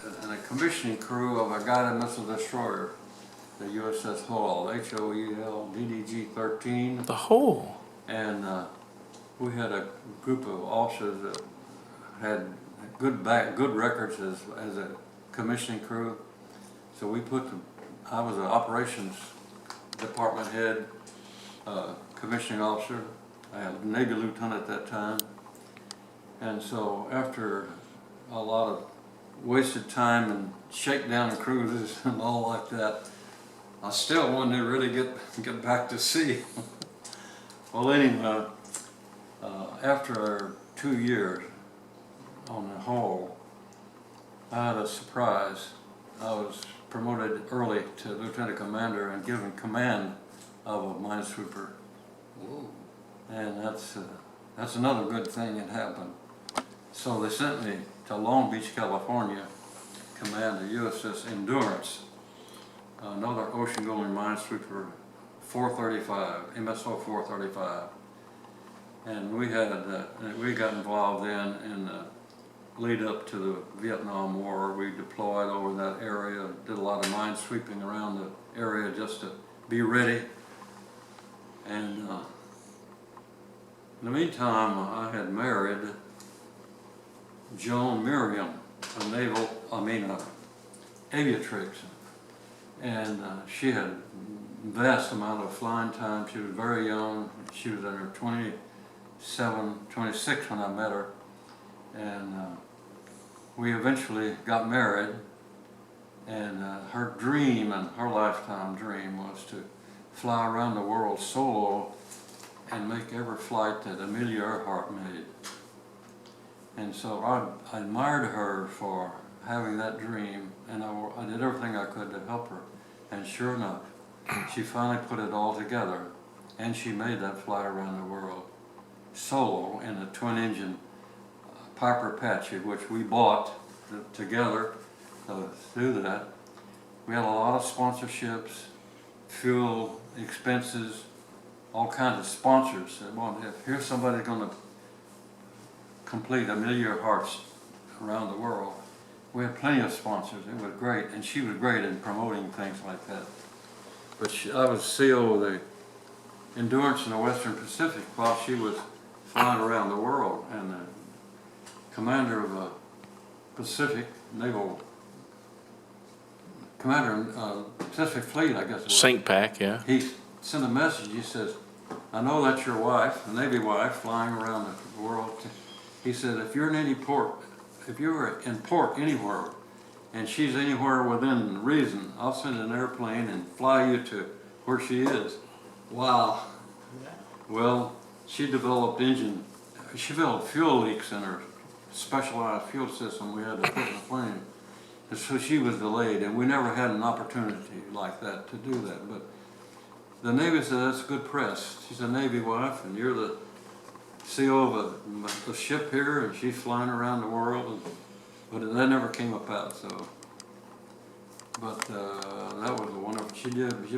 and a commissioning crew of a guided missile destroyer, the USS Hull, HOEL DDG-13. The Hull. And we had a group of officers that had good records as a commissioning crew. So we I was an operations department head, commissioning officer. I had a Navy lieutenant at that time. And so after a lot of wasted time and shakedown cruises and all like that, I still wanted to really get back to sea. Well, anyway, after 2 years on the Hull, I had a surprise. I was promoted early to lieutenant commander and given command of a minesweeper. Whoa. And that's another good thing that happened. So they sent me to Long Beach, California, command the USS Endurance, another ocean-going minesweeper, 435, MSO 435. And we got involved then in the lead up to the Vietnam War. We deployed over that area, did a lot of mine sweeping around the area just to be ready. And in the meantime, I had married Joan Miriam, aviatrix, and she had a vast amount of flying time. She was very young. She was in her 26 when I met her, and we eventually got married. And her dream, and her lifetime dream, was to fly around the world solo and make every flight that Amelia Earhart made. And so I admired her for having that dream, and I did everything I could to help her. And sure enough, she finally put it all together, and she made that flight around the world solo in a twin-engine Piper Apache, which we bought together to do that. We had a lot of sponsorships, fuel, expenses, all kinds of sponsors that wanted, if here's somebody going to complete Amelia Earhart's around the world. We had plenty of sponsors. It was great, and she was great in promoting things like that. But I was CO of the Endurance in the Western Pacific while she was flying around the world, and the commander of the Pacific Naval Commander Pacific Fleet, I guess it was. SINCPAC, yeah. He sent a message. He says, "I know that's your wife, a Navy wife, flying around the world." He said, if you're in port anywhere, and she's anywhere within reason, I'll send an airplane and fly you to where she is. Wow. Well, she developed fuel leaks in her specialized fuel system we had to put in the plane. And so she was delayed, and we never had an opportunity like that to do that. But the Navy said, that's good press. She's a Navy wife, and you're the CO of a ship here, and she's flying around the world. But that never came about, so. But that was a wonderful, she did